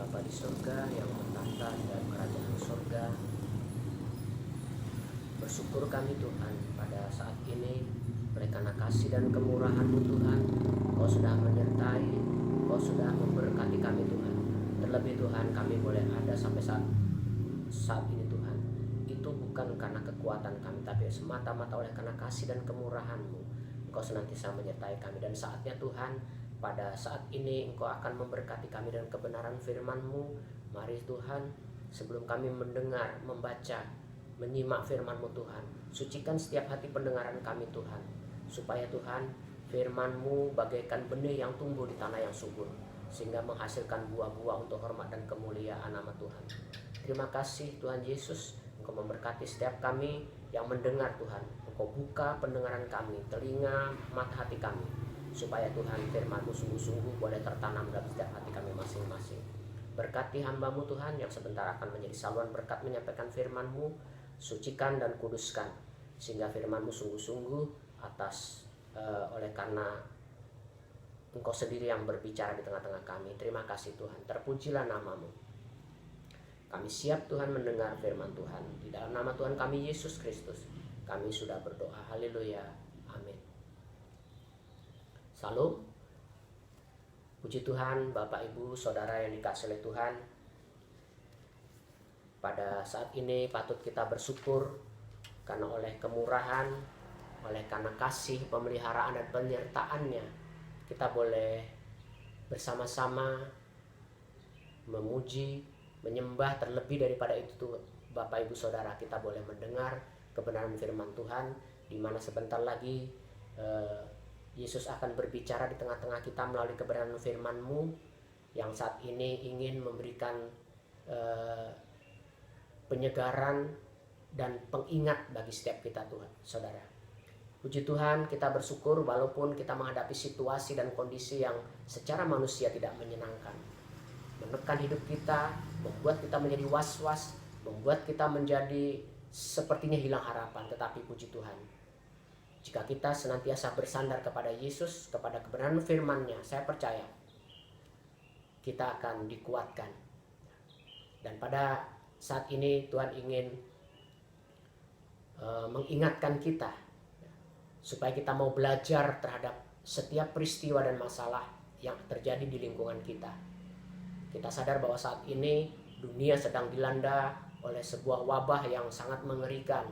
Bapa di surga yang bertahta di dalam kerajaan surga. Bersyukur kami Tuhan pada saat ini oleh karena kasih dan kemurahan-Mu Tuhan. Kau sudah menyertai, Kau sudah memberkati kami Tuhan. Terlebih Tuhan, kami boleh ada sampai saat ini Tuhan. Itu bukan karena kekuatan kami, tapi semata-mata oleh karena kasih dan kemurahan-Mu. Engkau senantiasa menyertai kami, dan saatnya Tuhan, pada saat ini Engkau akan memberkati kami dengan kebenaran firman-Mu. Mari Tuhan, sebelum kami mendengar, membaca, menyimak firman-Mu Tuhan, sucikan setiap hati pendengaran kami Tuhan, supaya Tuhan, firman-Mu bagaikan benih yang tumbuh di tanah yang subur, sehingga menghasilkan buah-buah untuk hormat dan kemuliaan nama Tuhan. Terima kasih Tuhan Yesus, Engkau memberkati setiap kami yang mendengar Tuhan. Engkau buka pendengaran kami, telinga, mata hati kami, supaya Tuhan firman-Mu sungguh-sungguh boleh tertanam dalam setiap hati kami masing-masing. Berkati hamba-Mu Tuhan yang sebentar akan menjadi saluran berkat menyampaikan firman-Mu. Sucikan dan kuduskan, sehingga firman-Mu sungguh-sungguh atas oleh karena Engkau sendiri yang berbicara di tengah-tengah kami. Terima kasih Tuhan, terpujilah nama-Mu. Kami siap Tuhan mendengar firman Tuhan. Di dalam nama Tuhan kami Yesus Kristus kami sudah berdoa. Haleluya, amin. Salam. Puji Tuhan, Bapak Ibu Saudara yang dikasihi oleh Tuhan. Pada saat ini patut kita bersyukur karena oleh kemurahan, oleh karena kasih, pemeliharaan dan penyertaan-Nya, kita boleh bersama-sama memuji, menyembah. Terlebih daripada itu Bapak Ibu Saudara, kita boleh mendengar kebenaran firman Tuhan, di mana sebentar lagi Yesus akan berbicara di tengah-tengah kita melalui kebenaran firman-Mu yang saat ini ingin memberikan penyegaran dan pengingat bagi setiap kita Tuhan, Saudara. Puji Tuhan, kita bersyukur walaupun kita menghadapi situasi dan kondisi yang secara manusia tidak menyenangkan, menekan hidup kita, membuat kita menjadi was-was, membuat kita menjadi sepertinya hilang harapan. Tetapi puji Tuhan, jika kita senantiasa bersandar kepada Yesus, kepada kebenaran firman-Nya, saya percaya kita akan dikuatkan. Dan pada saat ini Tuhan ingin mengingatkan kita supaya kita mau belajar terhadap setiap peristiwa dan masalah yang terjadi di lingkungan kita. Kita sadar bahwa saat ini dunia sedang dilanda oleh sebuah wabah yang sangat mengerikan,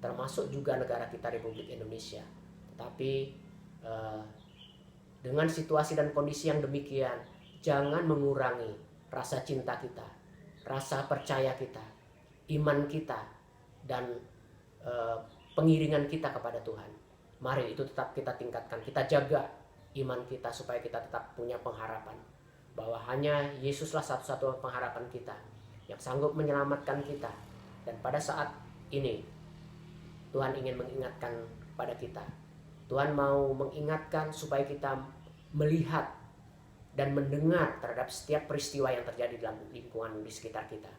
termasuk juga negara kita Republik Indonesia. Tapi dengan situasi dan kondisi yang demikian, jangan mengurangi rasa cinta kita, rasa percaya kita, iman kita, dan pengiringan kita kepada Tuhan. Mari itu tetap kita tingkatkan, kita jaga iman kita supaya kita tetap punya pengharapan bahwa hanya Yesuslah satu-satunya pengharapan kita yang sanggup menyelamatkan kita. Dan pada saat ini Tuhan ingin mengingatkan pada kita. Tuhan mau mengingatkan supaya kita melihat dan mendengar terhadap setiap peristiwa yang terjadi dalam lingkungan di sekitar kita.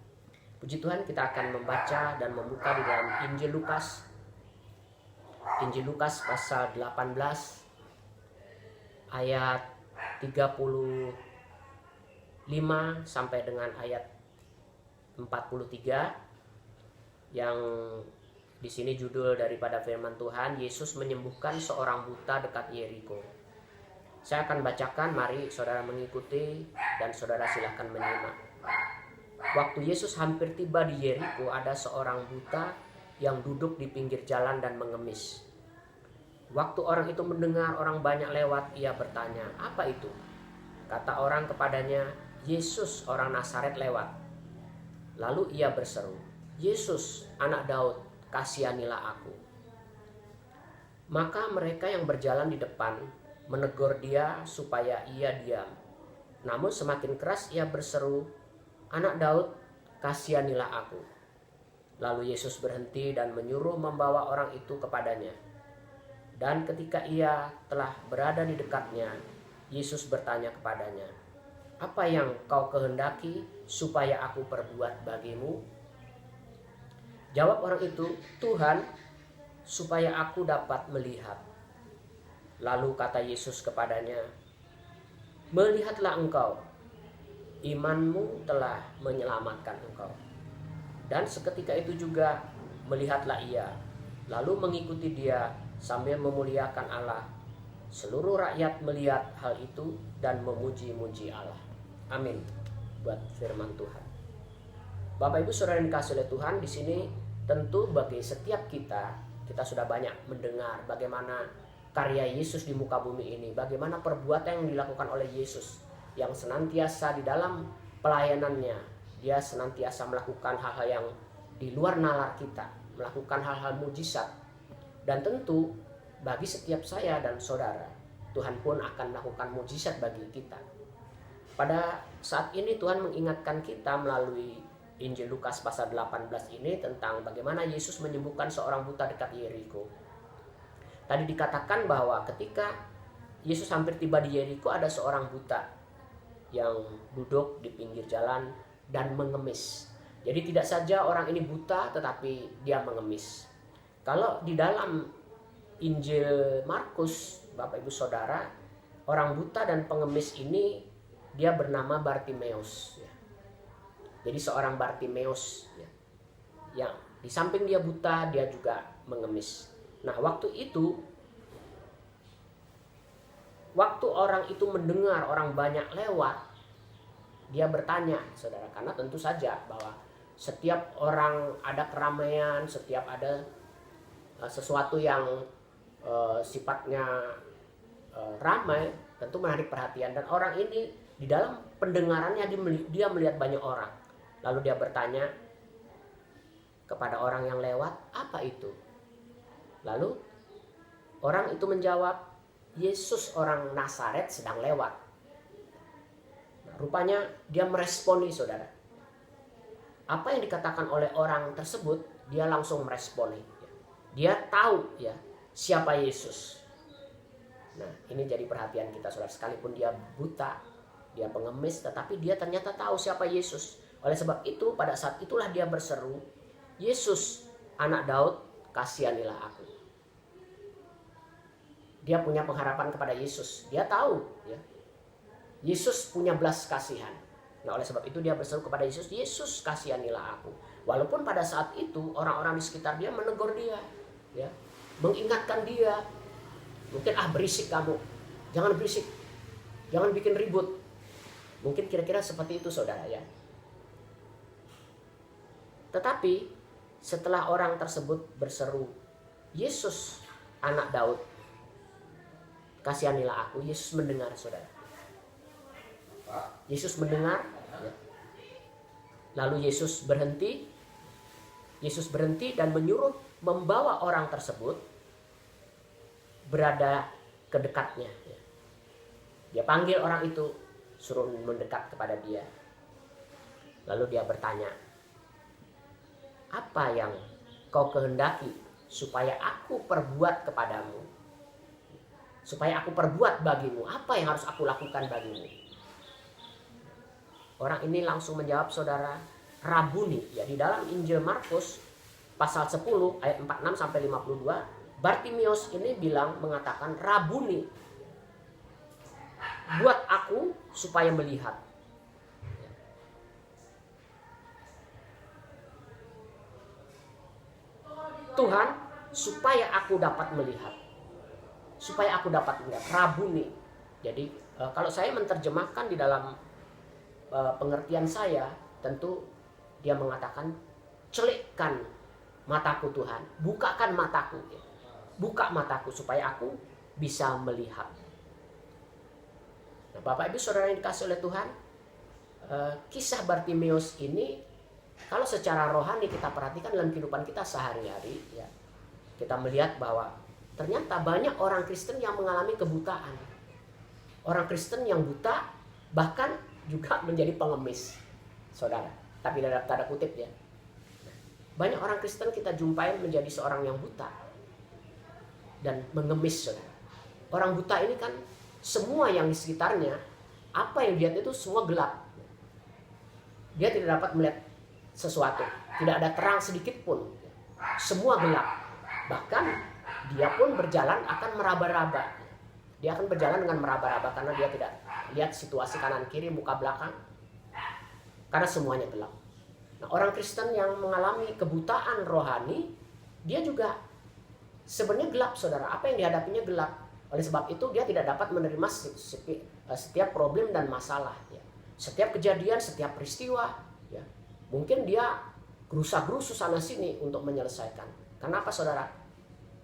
Puji Tuhan, kita akan membaca dan membuka di dalam Injil Lukas. Injil Lukas pasal 18 ayat 35 sampai dengan ayat 43, yang di sini judul daripada firman Tuhan, Yesus menyembuhkan seorang buta dekat Yeriko. Saya akan bacakan, mari saudara mengikuti dan saudara silakan menyimak. Waktu Yesus hampir tiba di Yeriko, ada seorang buta yang duduk di pinggir jalan dan mengemis. Waktu orang itu mendengar orang banyak lewat, ia bertanya, "Apa itu?" Kata orang kepadanya, "Yesus orang Nazaret lewat." Lalu ia berseru, "Yesus, anak Daud, kasihanilah aku." Maka mereka yang berjalan di depan menegur dia supaya ia diam. Namun semakin keras ia berseru, "Anak Daud, kasihanilah aku." Lalu Yesus berhenti dan menyuruh membawa orang itu kepadanya. Dan ketika ia telah berada di dekatnya, Yesus bertanya kepadanya, "Apa yang kau kehendaki supaya aku perbuat bagimu?" Jawab orang itu, "Tuhan, supaya aku dapat melihat." Lalu kata Yesus kepadanya, "Melihatlah engkau, imanmu telah menyelamatkan engkau. Dan seketika itu juga melihatlah ia, lalu mengikuti dia sambil memuliakan Allah. Seluruh rakyat melihat hal itu dan memuji-muji Allah. Amin. Buat firman Tuhan. Bapak Ibu Saudara yang dikasihi oleh Tuhan, di sini tentu bagi setiap kita sudah banyak mendengar bagaimana karya Yesus di muka bumi ini, bagaimana perbuatan yang dilakukan oleh Yesus yang senantiasa di dalam pelayanannya, dia senantiasa melakukan hal-hal yang di luar nalar kita, melakukan hal-hal mujizat. Dan tentu bagi setiap saya dan saudara, Tuhan pun akan melakukan mujizat bagi kita. Pada saat ini Tuhan mengingatkan kita melalui Injil Lukas pasal 18 ini tentang bagaimana Yesus menyembuhkan seorang buta dekat Yeriko. Tadi dikatakan bahwa ketika Yesus hampir tiba di Yeriko, ada seorang buta yang duduk di pinggir jalan dan mengemis. Jadi tidak saja orang ini buta, tetapi dia mengemis. Kalau di dalam Injil Markus, Bapak Ibu Saudara, orang buta dan pengemis ini dia bernama Bartimeus. Jadi seorang Bartimeus, yang di samping dia buta, dia juga mengemis. Nah, waktu orang itu mendengar orang banyak lewat, dia bertanya, saudara, karena tentu saja bahwa setiap orang ada keramaian, setiap ada sesuatu yang sifatnya ramai, tentu menarik perhatian. Dan orang ini di dalam pendengarannya dia melihat banyak orang. Lalu dia bertanya kepada orang yang lewat, apa itu? Lalu orang itu menjawab, Yesus orang Nazaret sedang lewat. Nah, rupanya dia meresponi, saudara. Apa yang dikatakan oleh orang tersebut, dia langsung meresponi. Dia tahu ya siapa Yesus. Nah, ini jadi perhatian kita, saudara. Sekalipun dia buta, dia pengemis, tetapi dia ternyata tahu siapa Yesus. Oleh sebab itu, pada saat itulah dia berseru, Yesus, anak Daud, kasihanilah aku. Dia punya pengharapan kepada Yesus. Dia tahu ya, Yesus punya belas kasihan. Nah, oleh sebab itu dia berseru kepada Yesus, Yesus, kasihanilah aku. Walaupun pada saat itu orang-orang di sekitar dia menegur dia, ya, mengingatkan dia, mungkin berisik kamu, jangan berisik, jangan bikin ribut. Mungkin kira-kira seperti itu, saudara ya. Tetapi setelah orang tersebut berseru, Yesus, anak Daud, kasihanilah aku, Yesus mendengar, saudara. Yesus mendengar, ya. Lalu Yesus berhenti dan menyuruh membawa orang tersebut berada ke dekatnya. Dia panggil orang itu, suruh mendekat kepada dia. Lalu dia bertanya, apa yang kau kehendaki supaya aku perbuat kepadamu? Supaya aku perbuat bagimu, apa yang harus aku lakukan bagimu? Orang ini langsung menjawab, saudara, Rabuni. Ya, di dalam Injil Markus pasal 10 ayat 46 sampai 52, Bartimeus ini mengatakan, Rabuni, buat aku supaya melihat. Tuhan, supaya aku dapat melihat. Supaya aku dapat melihat. Rabuni. Jadi kalau saya menerjemahkan di dalam pengertian saya, tentu dia mengatakan, celikkan mataku Tuhan, bukakan mataku, buka mataku supaya aku bisa melihat. Nah, Bapak Ibu Saudara yang dikasihi oleh Tuhan, kisah Bartimeus ini kalau secara rohani kita perhatikan dalam kehidupan kita sehari-hari, ya, kita melihat bahwa ternyata banyak orang Kristen yang mengalami kebutaan. Orang Kristen yang buta bahkan juga menjadi pengemis, saudara. Tapi dalam tanda kutip ya. Banyak orang Kristen kita jumpai menjadi seorang yang buta dan mengemis, saudara. Orang buta ini kan semua yang di sekitarnya, apa yang dilihat itu semua gelap. Dia tidak dapat melihat sesuatu, tidak ada terang sedikit pun. Semua gelap. Bahkan dia pun berjalan akan meraba-raba. Dia akan berjalan dengan meraba-raba karena dia tidak lihat situasi kanan kiri, muka belakang. karena semuanya gelap. Nah, orang Kristen yang mengalami kebutaan rohani, dia juga sebenarnya gelap, saudara. Apa yang dihadapinya gelap. Oleh sebab itu dia tidak dapat menerima setiap problem dan masalah. Ya. Setiap kejadian, setiap peristiwa. Ya. Mungkin dia gerusa-gerusu sana sini untuk menyelesaikan. Kenapa, saudara?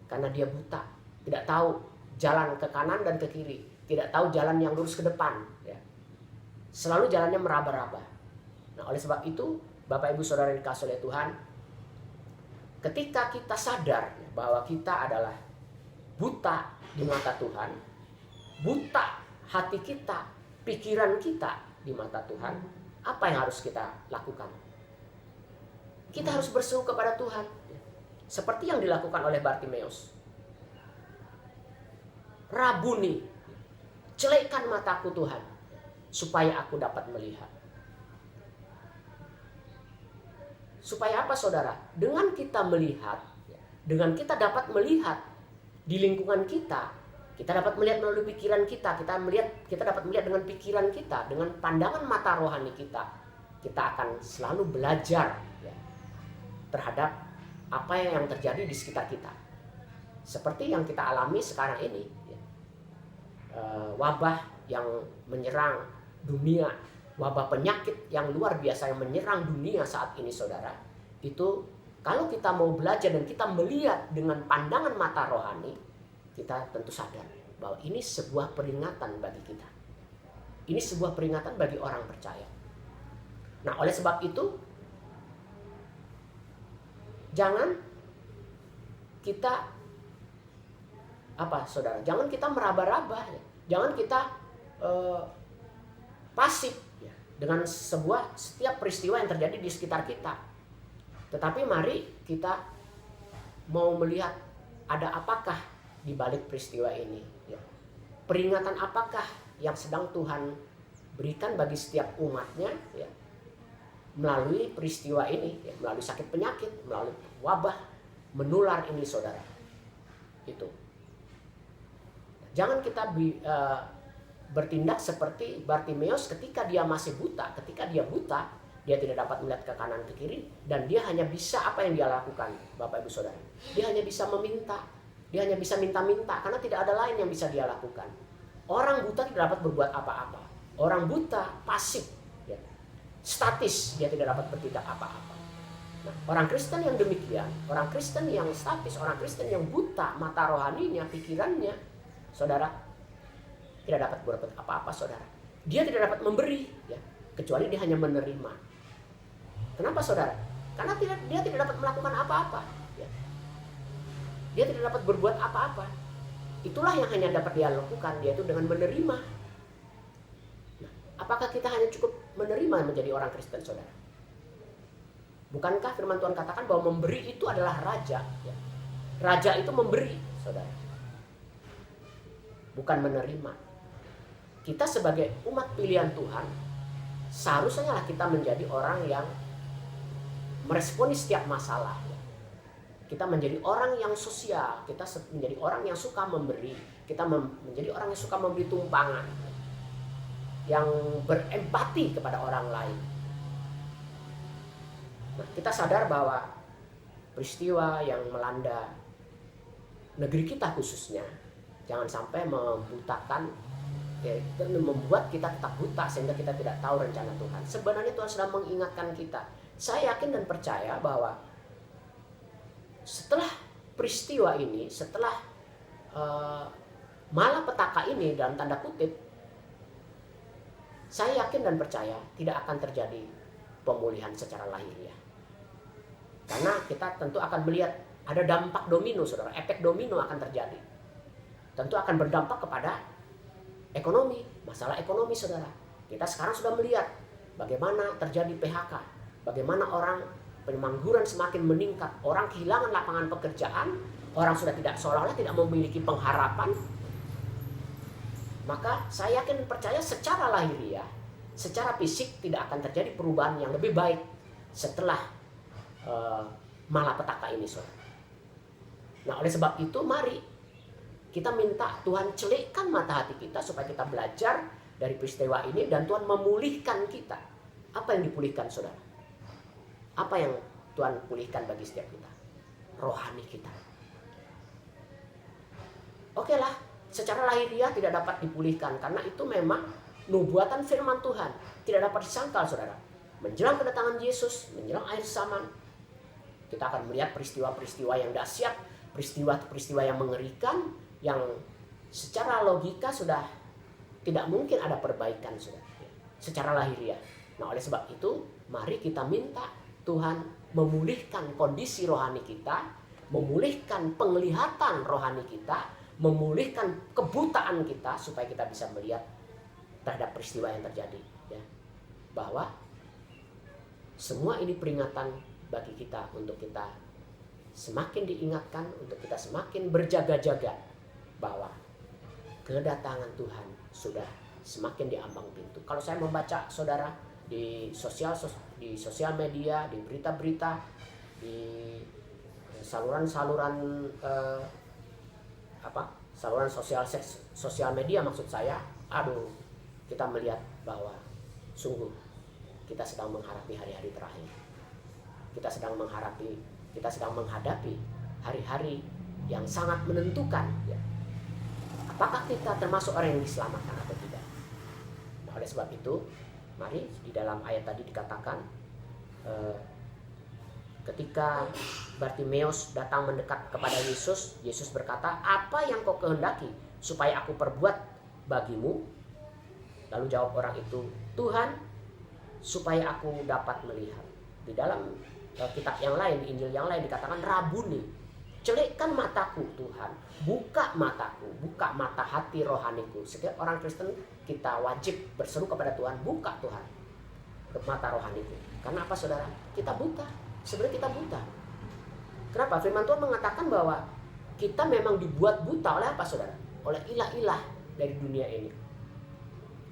Karena dia buta, tidak tahu jalan ke kanan dan ke kiri, tidak tahu jalan yang lurus ke depan. Ya. Selalu jalannya meraba-raba. Nah, oleh sebab itu, Bapak Ibu Saudara yang dikasihi oleh Tuhan, ketika kita sadar bahwa kita adalah buta di mata Tuhan, buta hati kita, pikiran kita di mata Tuhan, apa yang harus kita lakukan? Kita harus berseru kepada Tuhan, seperti yang dilakukan oleh Bartimeus. Rabuni, celekkan mataku Tuhan, supaya aku dapat melihat. Supaya apa, saudara? Dengan kita melihat, dengan kita dapat melihat di lingkungan kita dapat melihat melalui pikiran kita dapat melihat dengan pikiran kita, dengan pandangan mata rohani kita akan selalu belajar ya, terhadap apa yang terjadi di sekitar kita. Seperti yang kita alami sekarang ini, ya. Wabah yang menyerang dunia, wabah penyakit yang luar biasa yang menyerang dunia saat ini, saudara. Itu kalau kita mau belajar dan kita melihat dengan pandangan mata rohani, kita tentu sadar bahwa ini sebuah peringatan bagi kita. Ini sebuah peringatan bagi orang percaya. Nah, oleh sebab itu, jangan kita saudara? Jangan kita meraba-raba, ya. Jangan kita pasif ya, dengan setiap peristiwa yang terjadi di sekitar kita. Tetapi mari kita mau melihat ada apakah di balik peristiwa ini. Ya. Peringatan apakah yang sedang Tuhan berikan bagi setiap umatnya ya, melalui peristiwa ini, ya, melalui sakit penyakit, melalui wabah menular ini, saudara. Itu. Jangan kita bertindak seperti Bartimeus ketika dia masih buta. Ketika dia buta, dia tidak dapat melihat ke kanan ke kiri, dan dia hanya bisa apa yang dia lakukan, Bapak Ibu Saudara. Dia hanya bisa meminta, dia hanya bisa minta-minta karena tidak ada lain yang bisa dia lakukan. Orang buta tidak dapat berbuat apa-apa. Orang buta pasif, ya, statis, dia tidak dapat bertindak apa-apa. Nah, orang Kristen yang demikian, orang Kristen yang statis, orang Kristen yang buta mata rohaninya, pikirannya, saudara, tidak dapat berbuat apa-apa, saudara. Dia tidak dapat memberi, ya, kecuali dia hanya menerima. Kenapa, saudara? Karena dia tidak dapat melakukan apa-apa. Ya. Dia tidak dapat berbuat apa-apa. Itulah yang hanya dapat dia lakukan, yaitu dengan menerima. Nah, apakah kita hanya cukup menerima menjadi orang Kristen, saudara? Bukankah firman Tuhan katakan bahwa memberi itu adalah raja? Ya. Raja itu memberi, saudara. Bukan menerima. Kita sebagai umat pilihan Tuhan, seharusnya lah kita menjadi orang yang meresponi setiap masalah. Kita menjadi orang yang sosial, kita menjadi orang yang suka memberi, kita menjadi orang yang suka memberi tumpangan, yang berempati kepada orang lain. Nah, kita sadar bahwa peristiwa yang melanda negeri kita khususnya jangan sampai membutakan, ya, dan membuat kita tetap buta sehingga kita tidak tahu rencana Tuhan. Sebenarnya Tuhan sedang mengingatkan kita. Saya yakin dan percaya bahwa setelah peristiwa ini, setelah malapetaka ini dalam tanda kutip, saya yakin dan percaya tidak akan terjadi pemulihan secara lahiriah. Karena kita tentu akan melihat ada dampak domino, saudara. Efek domino akan terjadi. Tentu akan berdampak kepada ekonomi, masalah ekonomi, saudara. Kita sekarang sudah melihat bagaimana terjadi PHK. Bagaimana orang pengangguran semakin meningkat, orang kehilangan lapangan pekerjaan, orang sudah seolah-olah tidak memiliki pengharapan. Maka saya yakin percaya secara lahiriah, secara fisik tidak akan terjadi perubahan yang lebih baik setelah malapetaka ini, saudara. Nah, oleh sebab itu mari kita minta Tuhan celikkan mata hati kita supaya kita belajar dari peristiwa ini dan Tuhan memulihkan kita. Apa yang dipulihkan saudara? Apa yang Tuhan pulihkan bagi setiap kita? Rohani kita. Oke lah, secara lahiriah tidak dapat dipulihkan karena itu memang nubuatan firman Tuhan, tidak dapat disangkal saudara. Menjelang kedatangan Yesus, menjelang akhir zaman, kita akan melihat peristiwa-peristiwa yang dahsyat, peristiwa-peristiwa yang mengerikan, yang secara logika sudah tidak mungkin ada perbaikan saudara, secara lahiriah. Nah, oleh sebab itu, mari kita minta Tuhan memulihkan kondisi rohani kita, memulihkan penglihatan rohani kita, memulihkan kebutaan kita supaya kita bisa melihat terhadap peristiwa yang terjadi, ya. Bahwa semua ini peringatan bagi kita untuk kita semakin diingatkan, untuk kita semakin berjaga-jaga bahwa kedatangan Tuhan sudah semakin di ambang pintu. Kalau saya membaca saudara di sosial media, di berita-berita, di saluran saluran sosial media maksud saya, kita melihat bahwa sungguh kita sedang menghadapi hari-hari terakhir. Kita sedang menghadapi hari-hari yang sangat menentukan, ya. Apakah kita termasuk orang yang diselamatkan atau tidak? Nah, oleh sebab itu, mari di dalam ayat tadi dikatakan ketika Bartimeus datang mendekat kepada Yesus, Yesus berkata, "Apa yang kau kehendaki supaya aku perbuat bagimu?" Lalu jawab orang itu, "Tuhan, supaya aku dapat melihat." Di dalam kitab yang lain, di Injil yang lain dikatakan, "Rabuni, celikkan mataku Tuhan, buka mataku, buka mata hati rohaniku." Setiap orang Kristen kita wajib berseru kepada Tuhan, "Buka Tuhan mata rohaniku." Karena apa saudara? Kita buta. Sebenarnya kita buta. Kenapa? Firman Tuhan mengatakan bahwa kita memang dibuat buta oleh apa saudara? Oleh ilah-ilah dari dunia ini.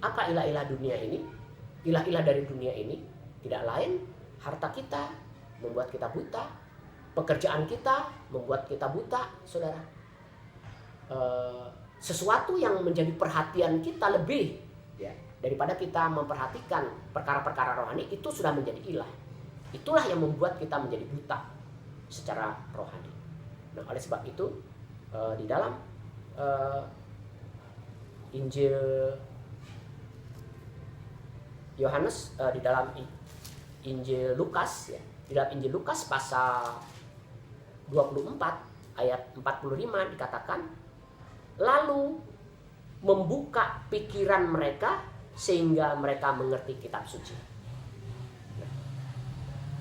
Apa ilah-ilah dunia ini? Ilah-ilah dari dunia ini tidak lain harta kita membuat kita buta, pekerjaan kita membuat kita buta, saudara. Sesuatu yang menjadi perhatian kita lebih, ya, daripada kita memperhatikan perkara-perkara rohani, itu sudah menjadi ilah. Itulah yang membuat kita menjadi buta secara rohani. Nah, oleh sebab itu di dalam Injil Yohanes, di dalam Injil Lukas, ya, di dalam Injil Lukas pasal 24 ayat 45 dikatakan, "Lalu membuka pikiran mereka sehingga mereka mengerti kitab suci."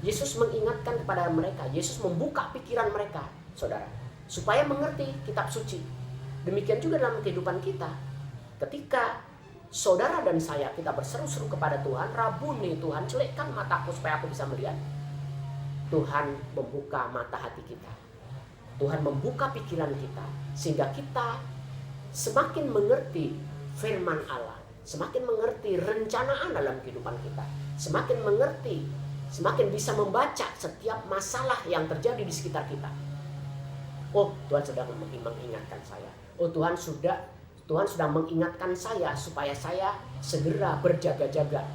Yesus mengingatkan kepada mereka, Yesus membuka pikiran mereka, saudara, supaya mengerti kitab suci. Demikian juga dalam kehidupan kita. Ketika saudara dan saya kita berseru-seru kepada Tuhan, "Rabuni, Tuhan, celikkan mataku supaya aku bisa melihat." Tuhan membuka mata hati kita. Tuhan membuka pikiran kita sehingga kita semakin mengerti firman Allah, semakin mengerti rencanaan dalam kehidupan kita, semakin mengerti, semakin bisa membaca setiap masalah yang terjadi di sekitar kita. Oh, Tuhan sedang mengingatkan saya. Oh, Tuhan sedang mengingatkan saya supaya saya segera berjaga-jaga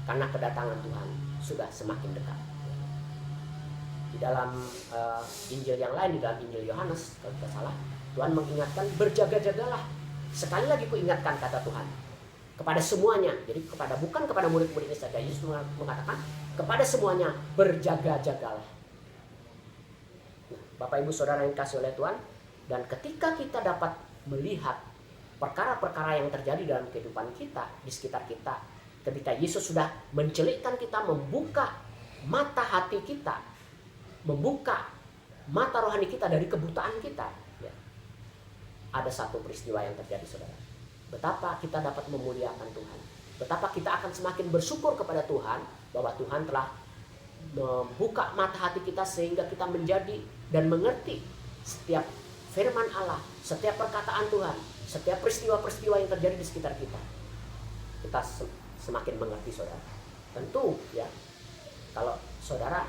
karena kedatangan Tuhan sudah semakin dekat. Di dalam Injil yang lain, di dalam Injil Yohanes, kalau tidak salah, Tuhan mengingatkan, "Berjaga-jagalah." Sekali lagi kuingatkan, kata Tuhan, kepada semuanya. Jadi bukan kepada murid-muridnya saja. Yesus mengatakan kepada semuanya, "Berjaga-jagalah." Nah, Bapak Ibu Saudara yang dikasihi oleh Tuhan, dan ketika kita dapat melihat perkara-perkara yang terjadi dalam kehidupan kita, di sekitar kita, ketika Yesus sudah mencelikkan kita, membuka mata hati kita, membuka mata rohani kita dari kebutaan kita, ya, ada satu peristiwa yang terjadi saudara. Betapa kita dapat memuliakan Tuhan, betapa kita akan semakin bersyukur kepada Tuhan bahwa Tuhan telah membuka mata hati kita sehingga kita menjadi dan mengerti setiap firman Allah, setiap perkataan Tuhan, setiap peristiwa-peristiwa yang terjadi di sekitar kita. Kita semakin mengerti saudara. Tentu ya, kalau saudara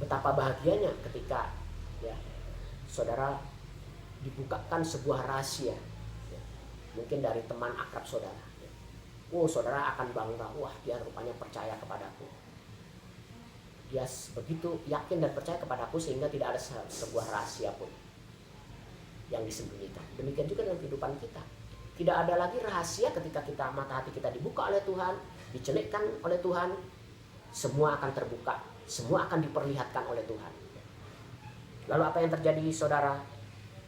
betapa bahagianya ketika ya saudara dibukakan sebuah rahasia, ya, mungkin dari teman akrab saudara, ya. saudara akan bangga, wah dia rupanya percaya kepadaku. Dia begitu yakin dan percaya kepadaku sehingga tidak ada sebuah rahasia pun yang disembunyikan. Demikian juga dalam kehidupan kita. Tidak ada lagi rahasia ketika mata hati kita dibuka oleh Tuhan, dicelikkan oleh Tuhan, semua akan terbuka, semua akan diperlihatkan oleh Tuhan. Lalu apa yang terjadi saudara?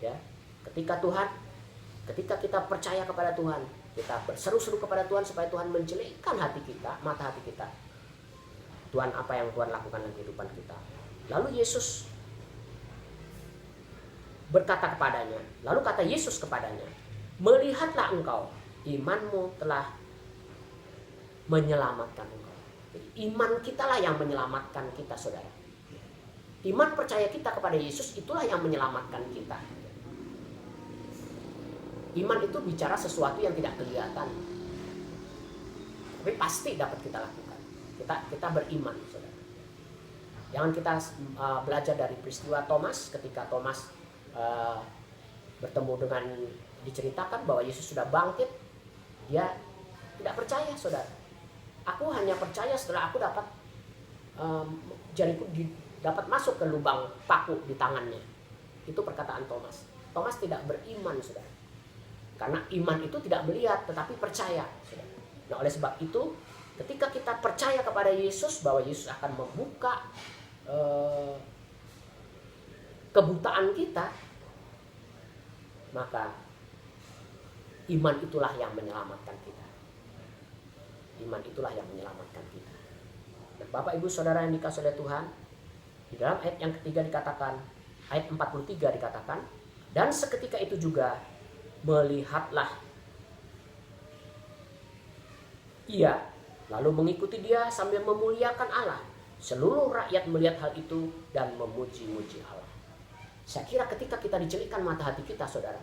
Ya, ketika kita percaya kepada Tuhan, kita berseru-seru kepada Tuhan supaya Tuhan mencelikkan hati kita, mata hati kita. Tuhan, apa yang Tuhan lakukan dalam kehidupan kita. Lalu Yesus berkata kepadanya, lalu kata Yesus kepadanya, melihatlah engkau, imanmu telah menyelamatkan engkau. Jadi, iman kitalah yang menyelamatkan kita, saudara. Iman percaya kita kepada Yesus itulah yang menyelamatkan kita. Iman itu bicara sesuatu yang tidak kelihatan, tapi pasti dapat kita lakukan. Kita beriman, saudara. Jangan kita belajar dari peristiwa Thomas, ketika Thomas bertemu dengan, diceritakan bahwa Yesus sudah bangkit, dia tidak percaya, saudara. Aku hanya percaya setelah aku dapat jariku dapat masuk ke lubang paku di tangannya. Itu perkataan Thomas. Thomas tidak beriman, saudara. Karena iman itu tidak melihat tetapi percaya, saudara. Nah, oleh sebab itu ketika kita percaya kepada Yesus bahwa Yesus akan membuka kebutaan kita, maka iman itulah yang menyelamatkan kita. Iman itulah yang menyelamatkan kita. Nah, Bapak Ibu Saudara yang dikasihi oleh Tuhan, di dalam ayat yang ketiga dikatakan, ayat 43 dikatakan, dan seketika itu juga melihatlah ia, lalu mengikuti dia sambil memuliakan Allah. Seluruh rakyat melihat hal itu dan memuji-muji Allah. Saya kira ketika kita dicelikkan mata hati kita, saudara,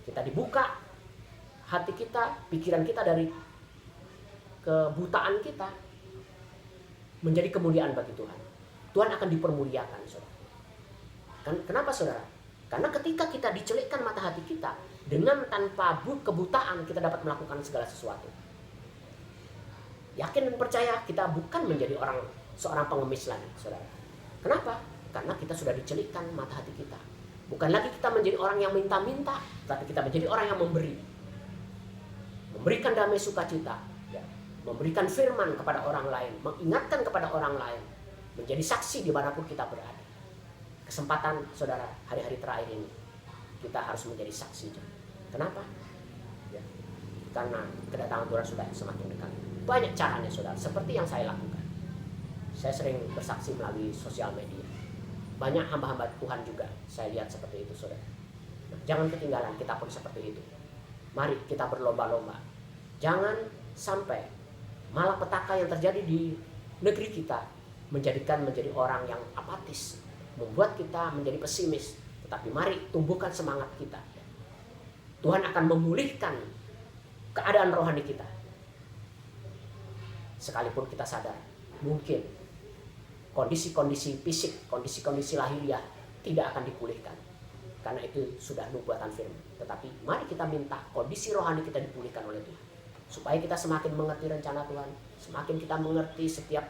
kita dibuka hati kita, pikiran kita dari kebutaan kita menjadi kemuliaan bagi Tuhan. Tuhan akan dipermuliakan, saudara. Kenapa, saudara? Karena ketika kita dicelikkan mata hati kita, dengan tanpa kebutaan kita dapat melakukan segala sesuatu. Yakin dan percaya kita bukan menjadi seorang pengemis lagi, saudara. Kenapa? Karena kita sudah dicelikkan mata hati kita. Bukan lagi kita menjadi orang yang minta-minta, tapi kita menjadi orang yang memberi. Memberikan damai sukacita, ya. Memberikan firman kepada orang lain, mengingatkan kepada orang lain, menjadi saksi dimanapun kita berada. Kesempatan, saudara, hari-hari terakhir ini kita harus menjadi saksi. Kenapa? Ya. Karena kedatangan Tuhan sudah semakin dekat. Banyak caranya, saudara, seperti yang saya lakukan. Saya sering bersaksi melalui sosial media. Banyak hamba-hamba Tuhan juga saya lihat seperti itu, saudara. Nah, jangan ketinggalan, kita pun seperti itu. Mari kita berlomba-lomba. Jangan sampai malapetaka yang terjadi di negeri kita menjadi orang yang apatis, membuat kita menjadi pesimis. Tetapi mari tumbuhkan semangat kita. Tuhan akan memulihkan keadaan rohani kita. Sekalipun kita sadar, mungkin kondisi-kondisi fisik, kondisi-kondisi lahiriah tidak akan dipulihkan. Karena itu sudah nubuatan firman. Tetapi mari kita minta kondisi rohani kita dipulihkan oleh Tuhan. Supaya kita semakin mengerti rencana Tuhan. Semakin kita mengerti setiap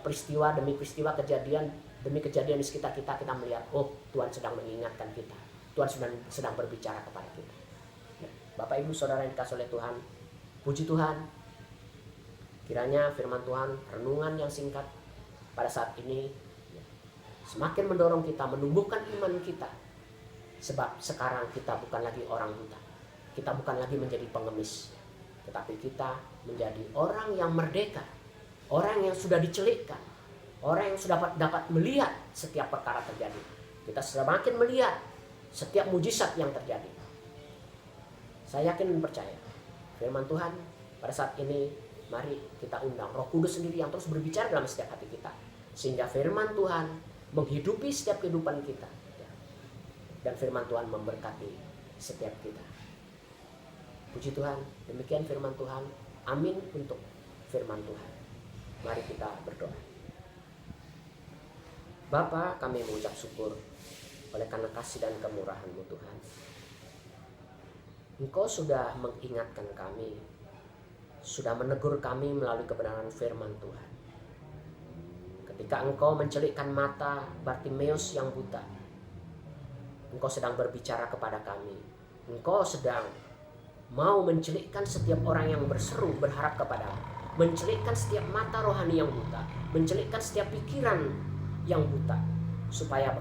peristiwa demi peristiwa, kejadian demi kejadian di sekitar kita, kita melihat, oh Tuhan sedang mengingatkan kita. Tuhan sedang berbicara kepada kita. Nah, Bapak Ibu Saudara yang dikasihi oleh Tuhan, puji Tuhan. Kiranya firman Tuhan, renungan yang singkat pada saat ini semakin mendorong kita, menumbuhkan iman kita. Sebab sekarang kita bukan lagi orang buta. Kita bukan lagi menjadi pengemis. Tetapi kita menjadi orang yang merdeka. Orang yang sudah dicelikkan. Orang yang sudah dapat melihat setiap perkara terjadi. Kita semakin melihat setiap mujizat yang terjadi. Saya yakin dan percaya firman Tuhan pada saat ini, mari kita undang Roh Kudus sendiri yang terus berbicara dalam setiap hati kita. Sehingga firman Tuhan menghidupi setiap kehidupan kita. Dan firman Tuhan memberkati setiap kita. Puji Tuhan, demikian firman Tuhan. Amin untuk firman Tuhan. Mari kita berdoa. Bapa, kami mengucap syukur oleh karena kasih dan kemurahan-Mu Tuhan. Engkau sudah mengingatkan kami sudah menegur kami melalui kebenaran firman Tuhan. Ketika Engkau mencelikkan mata Bartimeus yang buta, Engkau sedang berbicara kepada kami. Engkau sedang mau mencelikkan setiap orang yang berseru berharap kepadamu, mencelikkan setiap mata rohani yang buta, mencelikkan setiap pikiran yang buta, supaya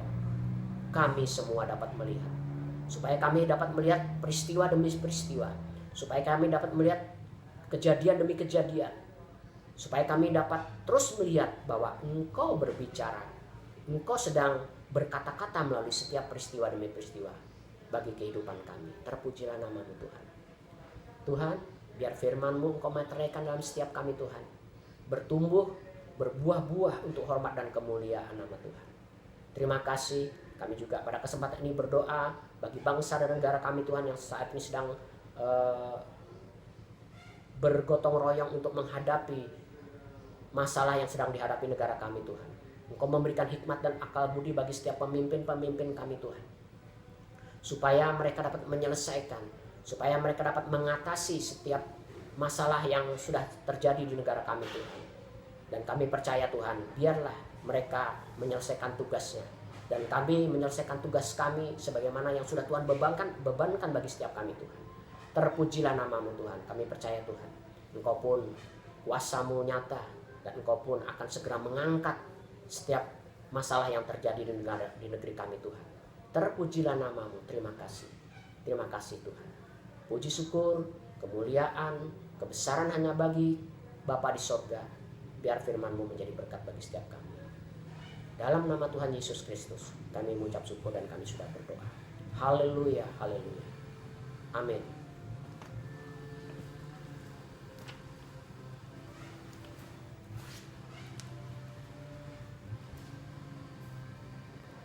kami semua dapat melihat, supaya kami dapat melihat peristiwa demi peristiwa, supaya kami dapat melihat kejadian demi kejadian, supaya kami dapat terus melihat bahwa Engkau berbicara, Engkau sedang berkata-kata melalui setiap peristiwa demi peristiwa bagi kehidupan kami. Terpujilah nama-Mu Tuhan. Tuhan, biar firman-Mu Engkau meteraikan dalam setiap kami Tuhan, bertumbuh, berbuah-buah untuk hormat dan kemuliaan nama Tuhan. Terima kasih. Kami juga pada kesempatan ini berdoa bagi bangsa dan negara kami Tuhan yang saat ini sedang bergotong royong untuk menghadapi masalah yang sedang dihadapi negara kami Tuhan. Engkau memberikan hikmat dan akal budi bagi setiap pemimpin-pemimpin kami Tuhan, supaya mereka dapat menyelesaikan, supaya mereka dapat mengatasi setiap masalah yang sudah terjadi di negara kami Tuhan. Dan kami percaya Tuhan, biarlah mereka menyelesaikan tugasnya, dan kami menyelesaikan tugas kami sebagaimana yang sudah Tuhan bebankan bagi setiap kami Tuhan. Terpujilah nama-Mu Tuhan. Kami percaya Tuhan, Engkau pun kuasa-Mu nyata, dan Engkau pun akan segera mengangkat setiap masalah yang terjadi di negeri kami Tuhan. Terpujilah nama-Mu. Terima kasih. Terima kasih Tuhan. Puji syukur, kemuliaan, kebesaran hanya bagi Bapa di sorga. Biar firman-Mu menjadi berkat bagi setiap kami. Dalam nama Tuhan Yesus Kristus kami mengucap syukur dan kami sudah berdoa. Haleluya, haleluya. Amin.